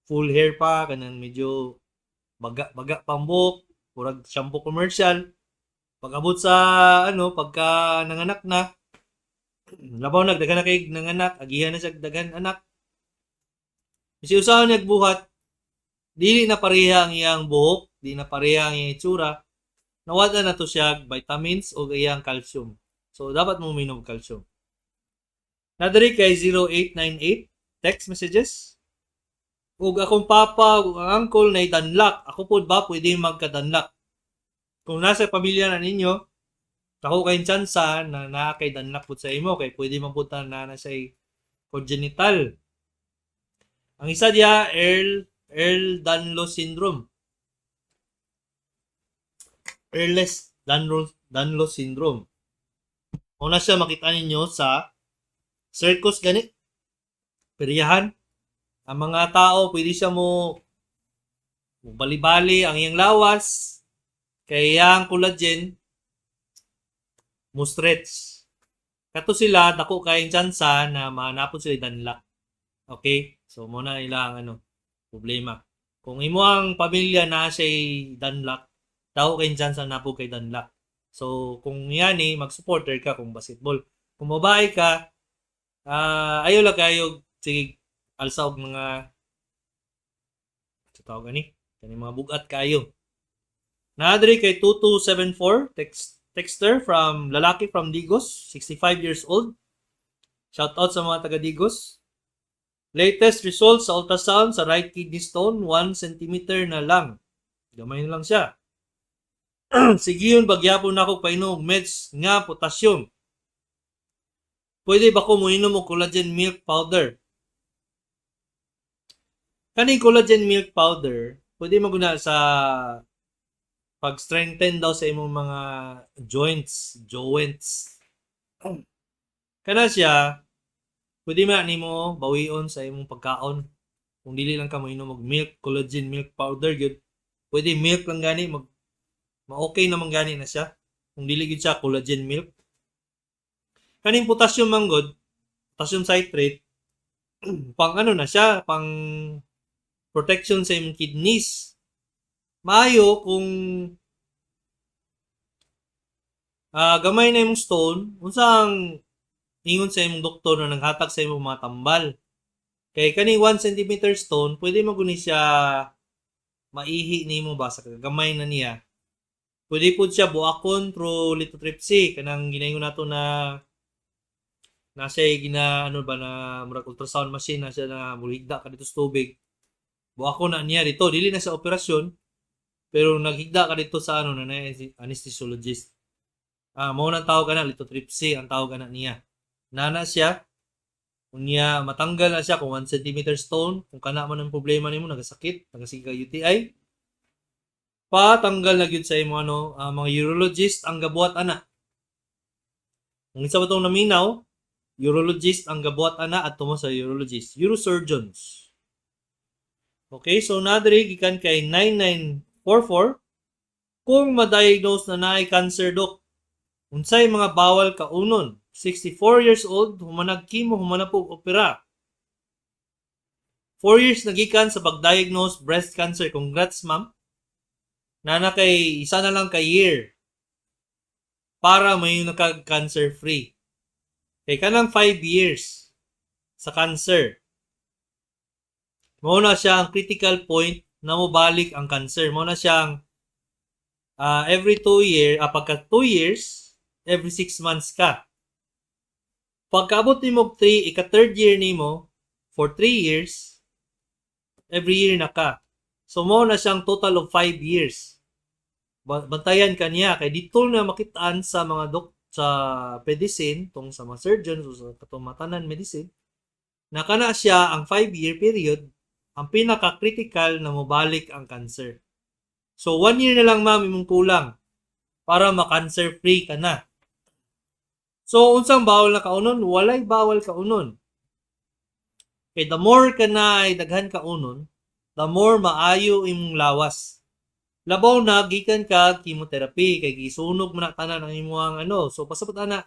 full hair pa, kanang medyo baga pang buhok, purag shampoo commercial. Pag abot sa, pagka nanganak na, labaw nagdagan na kay nanganak, agihan na siya dagan anak. Kasi usahan niya buhat, dili na pareha ang iyang buhok, di na pareha ang iyang itsura, nawala na to siya vitamins o iyang calcium. So, dapat mo minom calcium. Nadari kay 0898, text messages. Ug akong papa, ug ang uncle na danlak, ako po ba pwede magkadanlak? Kung nasa pamilya na ninyo, ako kayong tsansa na nakakay danlak po sa imo, kay pwede mapunta na sa congenital. Ang isa diya, Ehlers-Danlos syndrome. Ehlers-Danlos syndrome. Una siya makita ninyo sa circus gani. Peryahan. Ang mga tao, pwede siya mo bali-bali ang iyang lawas. Kaya ang collagen, mo stretch. Kato sila, dako kayong tsansa na mahanapon sila danlak. Okay? So, muna ilang problema. Kung imo ang pamilya na siya'y danlak, dako kayong tsansa na po kay danlak. So, kung yan mag-supporter ka kung basketball. Kung babae ka, ayaw lang kayo, sige, alsa og mga tawag kani mga bugat kayo. Naadri kay 2274 texter from lalaki from Digos, 65 years old. Shout out sa mga taga Digos. Latest results sa ultrasound sa right kidney stone, 1 cm na lang. Gamay na lang siya. Sige yun, bagyapon na ako painom meds nga potassium. Pwede ba ko muinom og collagen milk powder? Kaning collagen milk powder, pwede maguna sa pag-strengthen daw sa imong mga joints. Kana siya, pwede man nimo bawion sa imong pagkaon. Kung dili lang ka moinom og milk, collagen milk powder gyud. Pwede milk lang gani, ma-okay naman gani na siya. Kung dili gyud siya collagen milk. Kaning potassium manggod, potassium citrate, pang na siya, pang protection sa imong kidneys. Maayo kung gamay na imong stone, unsang ingon sa imong doktor na naghatag sa imong mga tambal. Kay kani 1 cm stone, pwede maguni siya maihi nimo ba sa gamay na niya. Pwede pud siya buakon through lithotripsy, kanang ginaingon nato na nasa na murag ultrasound machine na siya na muligda ka dito sa tubig. Buakon na niya dito, dili na sa operasyon, pero naghigda ka dito sa na anesthesiologist. Mao nang tawag kana lithotripsy ang tawag kana niya. Nana siya, unya matanggal na siya kung 1 cm stone, kung kana man ang problema nimo, nagasakit, nagasika UTI. Patanggal na gyud sa imo mga urologist ang gabuhat ana. Kung isa ba tong naminaw, urologist ang gabuhat ana at tumo sa urologist, urosurgeons. Okay, so nadiri gikan kay 9944, kung ma-diagnose na naay cancer dok, unsay mga bawal kaunon? 64 years old, humanag kimo, humanag po opera. 4 years nagikan sa pag-diagnose breast cancer. Congrats, ma'am. Nana kay isa na lang kay year para may naka-cancer free. Kay kanang 5 years sa cancer. Mao na siya ang critical point na mobalik ang cancer. Mao na siyang every 2 years, pagka 2 years, every 6 months ka. Pagkaabot nimo 3, ika-third year nimo, for 3 years, every year na ka. So, mo na siyang total of 5 years. Bantayan ka niya. Kaya dito na makitaan sa mga sa medicine, tong sa mga surgeons, o sa katumatanan medicine, na kana siya ang 5-year period, ang pinaka-critical na mabalik ang cancer. So 1 year na lang ma'am imong kulang para ma-cancer free ka na. So unsang bawal na kaunon? Walay bawal kaunon. Kay the more ka na ay daghan kaunon, the more maayo imong lawas. Labaw na gikan ka chemotherapy kay gisunog man na tanan ang imong ano. So pasabot ana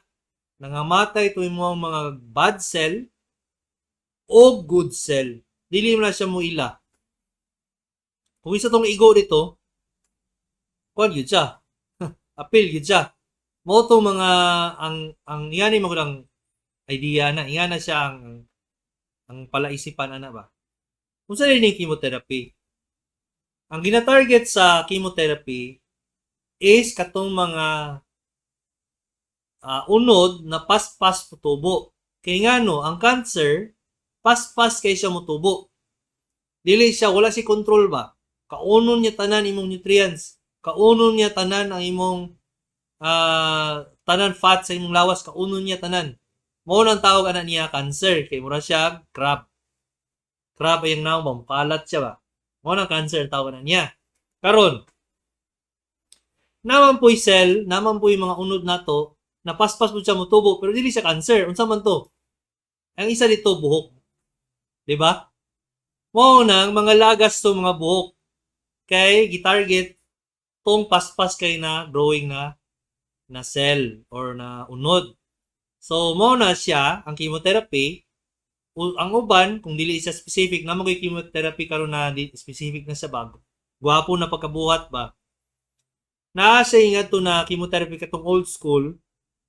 nangamatay to imong mga bad cell o good cell. Dili man na siya mo ila. Kung isa tong igo dito, kuan gyud siya. Appeal gyud siya. Mo to mga ang iyan mo lang idea na iyan na siya ang palaisipan ana ba. Unsa ni chemotherapy? Ang gina-target sa chemotherapy is katong mga unod na paspas tubo. Kay ngano, ang cancer paspas kay siya motubo. Dili siya wala si control ba. Kaunon niya tanan imong nutrients. Kaunon niya tanan ang imong tanan fat sa imong lawas, kaunon niya tanan. Mao nang tawag ana niya cancer kay mura siya crab. Crab ay ang naong kalat siya ba. Mao nang cancer ang tawag ana niya. Karon naman po'y cell, naman po'y mga unod nato na paspas mo siya motubo pero dili siya cancer. Unsa man to? Ang isa dito buhok. 'Di ba? Mao nang mga lagas to mga buhok kay gitarget tong paspas kay na growing na cell or na unod. So mao na siya ang chemotherapy. Ang uban kung dili siya specific na magoy chemotherapy karon na specific na sa bag. Gwapo na pagkabuhat ba? Naa siya nga to na chemotherapy katong old school.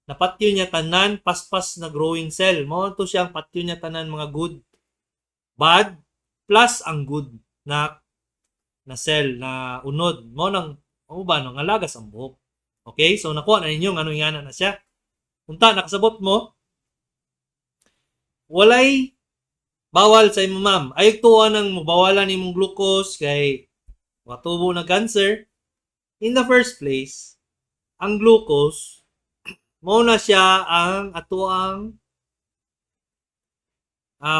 Napatyo niya tanan paspas na growing cell. Mao to siya ang patyo niya tanan mga good, bad plus ang good na cell na unod. Mao nang uban nga lagas ang buhok. Okay? So nakuha na ninyo ano ingana na siya. Unta nakasabot mo walay bawal sa imong ma'am. Ay tuwa nang mabawalan imong glucose kay matubo na cancer. In the first place, ang glucose mao na siya ang atuang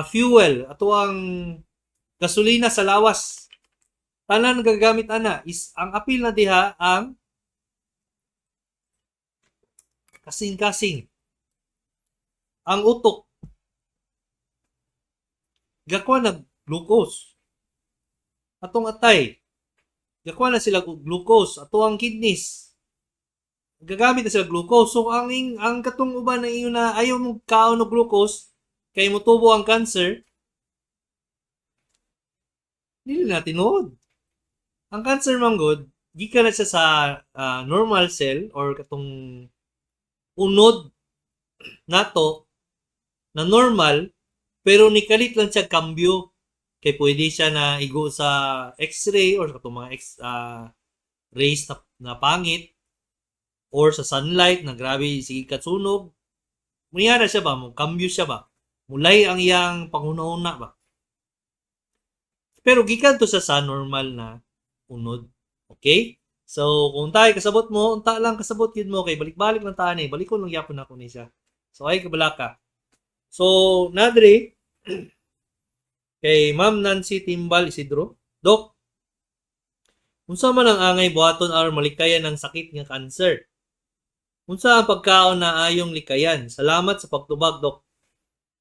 fuel, atuang gasolina sa lawas. Tanan gagamit ana is ang apil na diha ang kasing-kasing. Ang utok gakwa na glucose. Atong atay gakwa na sila glucose. Atong kidneys gagamit na sila glucose. So ang katong uban na iyo na ayaw mong kaon og glucose kay motubo ang cancer, dili na tinuod. Ang cancer manggod gikan na siya sa normal cell or katong unod nato na normal pero nikalit lang siya kambyo kay pwede siya na igo sa x-ray or katong mga rays na pangit or sa sunlight na grabe sige katsunog. Muya na siya ba? Kambyo siya ba? Mulay ang iyang panghuna-una ba? Pero gikan to sa normal na unod. Okay? So, kung tayo kasabot mo, unta lang kasabot yun mo kay balik-balik lang taan eh. Balikon lang yapon ako ni siya. So, ay kabalaka. So, nadre kay Ma'am Nancy Timbal Isidro. Dok, unsa man ang angay buhaton aron malikayan ng sakit nga cancer? Unsa ang pagkaon na ayong likayan? Salamat sa pagtubag, Dok.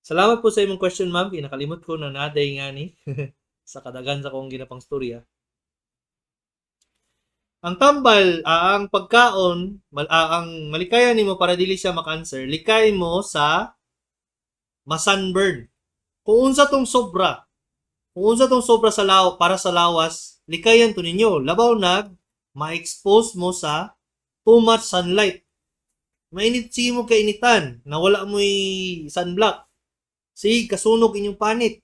Salamat po sa imong question, ma'am. Kinakalimot ko na naday nga ni sa kadagan sa kong ginapang storya. Ang tambal, ang pagkaon, ang malikayan nimo para dili siya ma-cancer, likay mo sa ma-sunburn. Kung unsa tong sobra sa para sa lawas, likayan to ninyo. Labaw ma-expose mo sa too much sunlight. Mainit mo kainitan, na wala mo'y sunblock. Sige, kasunog inyong panit.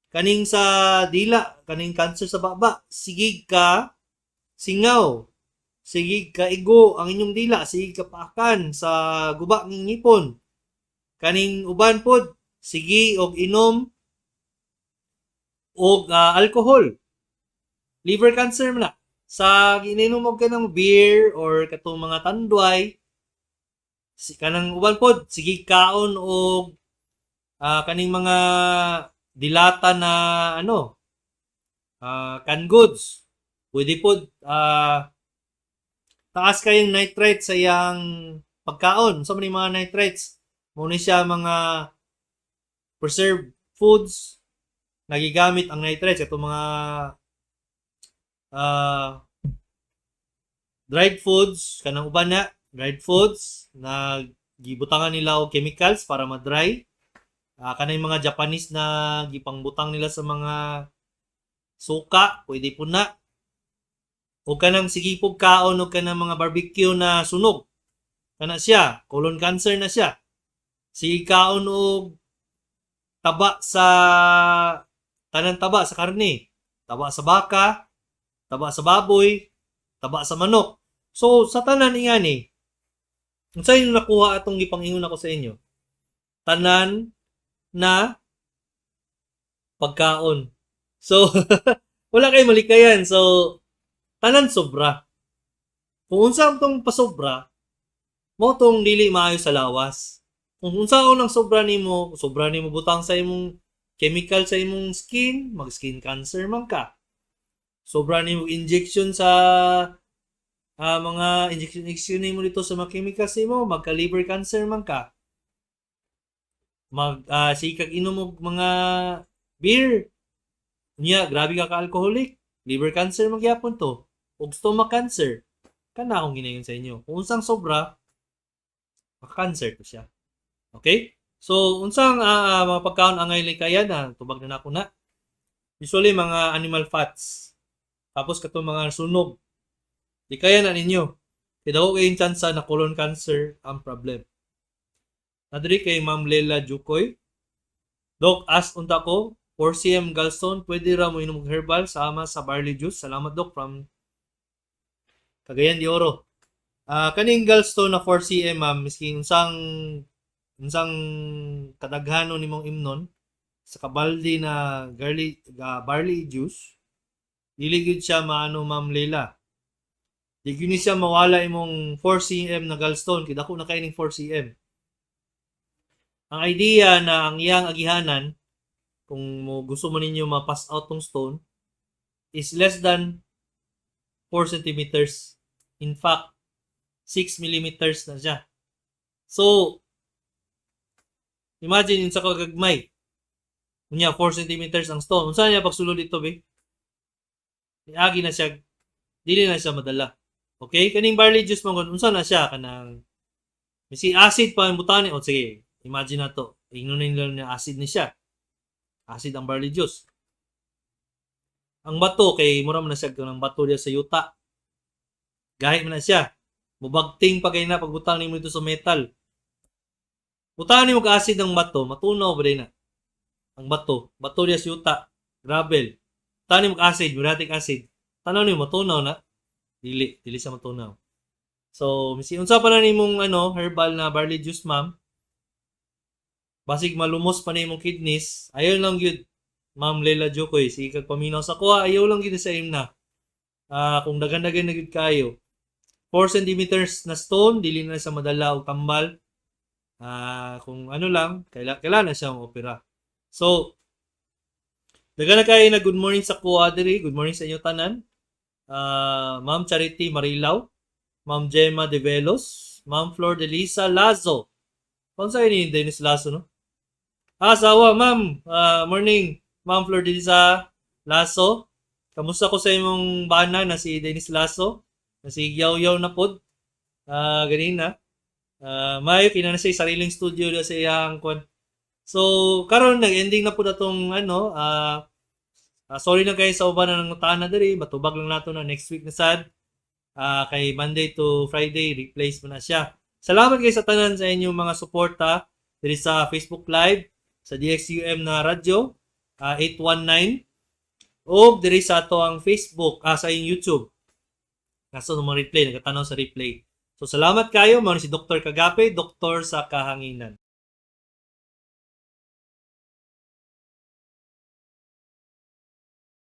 Kaning sa dila, kaning cancer sa baba, sige ka singaw. Sige ka igo ang inyong dila, sige ka paakan sa guba ng ngipon. Kaning uban pod, sige og inom og alcohol. Liver cancer man na. Sa ininom og kanang beer or katong mga tanduay, kanang uban pod, sige kaon og kaning mga dilata na canned goods. Pwede po taas kayong nitrate sa iyang pagkaon. Sa mga nitrates, muna siya mga preserved foods, nagigamit ang nitrates. Ito mga dried foods, kanang uban na, dried foods, na gibutangan nila og chemicals para ma-dry. Kanang mga Japanese na gipangbutang nila sa mga suka, pwede po na. O kanang sigipog kaon o kanang mga barbecue na sunog. Kana siya, colon cancer na siya. Sige kaon og taba sa tanang taba sa karne. Taba sa baka, taba sa baboy, taba sa manok. So sa tanan ingani, unsa yung nakuha atong gipangingon ako sa inyo? Tanan na pagkaon. So wala kay malikayan. So tanan sobra. Kung unsa tong pasobra, mo tong dili maayo sa lawas. Kung unsa unang sobra nimo butang sa imong chemical sa imong skin, mag skin cancer man ka. Sobra nimo injection sa mga injection nimo dito sa mga chemicals nimo, magka liver cancer man ka. Sikag inom og mga beer. Nya, grabe ka ka-alcoholic. Liver cancer man gyapon to. Og stomach cancer. Kana akong ginayon sa inyo. Kung unsang sobra, maka-cancer to siya. Okay? So, unsang mga pagkaon angay likayan na tubag na nako na. Usually mga animal fats. Tapos katong mga sunog. Di kaya na ninyo. Kaya daw kayong chance na colon cancer ang problem. Nadiri kay Ma'am Lela Jukoy. Dok, as unta ko, 4cm gallstone, pwede ra mo inom herbal sama sa barley juice. Salamat, Dok, from Cagayan de Oro. Kaning gallstone na 4cm, ma'am, miski unsang kadaghanon nimong imnon sa kabaldi na barley juice, dili gyud siya maano, Ma'am Lela. Di gyud ni siya mawala imong 4cm na gallstone, kay dako na kay ning 4cm. Ang idea na ang iyang agihanan, kung gusto mo ninyo ma-pass out tong stone, is less than 4 centimeters. In fact, 6 millimeters na siya. So, imagine sa kagagmay. Kunya, 4 centimeters ang stone. Unsa niya pagsulod dito, be? Niagi na siya, dili na siya madala. Okay? Kaning barley juice mo, unsa na siya? Kanang, misi acid pa ang butani. O sige, imagine na to. Ingnunin lang niya, acid ni siya. Acid ang barley juice. Ang bato, kay mura mo na siya ng bato diya sa yuta. Gahit mo na siya. Mubagting pa kayo na pagbutang nimo ito sa metal. Butang nimo ka acid ng bato, matunaw ba din na? Ang bato diya sa yuta, gravel. Butang nimo ka acid, muriatic acid. Tanaw nimo matunaw na? Dili siya matunaw. So, misi unsa pa na nimong herbal na barley juice, ma'am? Basig malumos pa na imong kidneys, ayaw lang gyud, Ma'am Lela Jokoy, sige kag paminaw sa kuha, ayaw lang gyud sa imna. Kung dagan-dagan na gyud kayo, 4 centimeters na stone, dili na sa madala o tambal. Kung ano lang, kailangan na siyang opera. So, dagan na kayo na good morning sa kuha diri, good morning sa inyo tanan. Ma'am Charity Marilaw, Ma'am Gemma De Velos, Ma'am Flor de Lisa Lazo. Kung saan ni Dennis Lazo, no? Sawa, ma'am. Morning, Ma'am Flor de Lisa Lazo. Kamusta ko sa imong bana na si Dennis Lazo? Na si Yaw na pod. Ganina. Mayo, kinana siya sariling studio na sa iyang kwan. So, karon nag-ending na po na itong sorry na kayo sa uban na nangutaan na diri. Batubag lang nato na next week na sad. Kay Monday to Friday, replace mo na siya. Salamat kayo sa tanan sa inyong mga suporta diri sa Facebook Live, sa DXUM na radyo, 819, o diri sa ato ang Facebook, sa YouTube. Kaso nung replay, nagkatanaw sa replay. So, salamat kayo. Mga si Dr. Kagape, Doktor sa Kahanginan.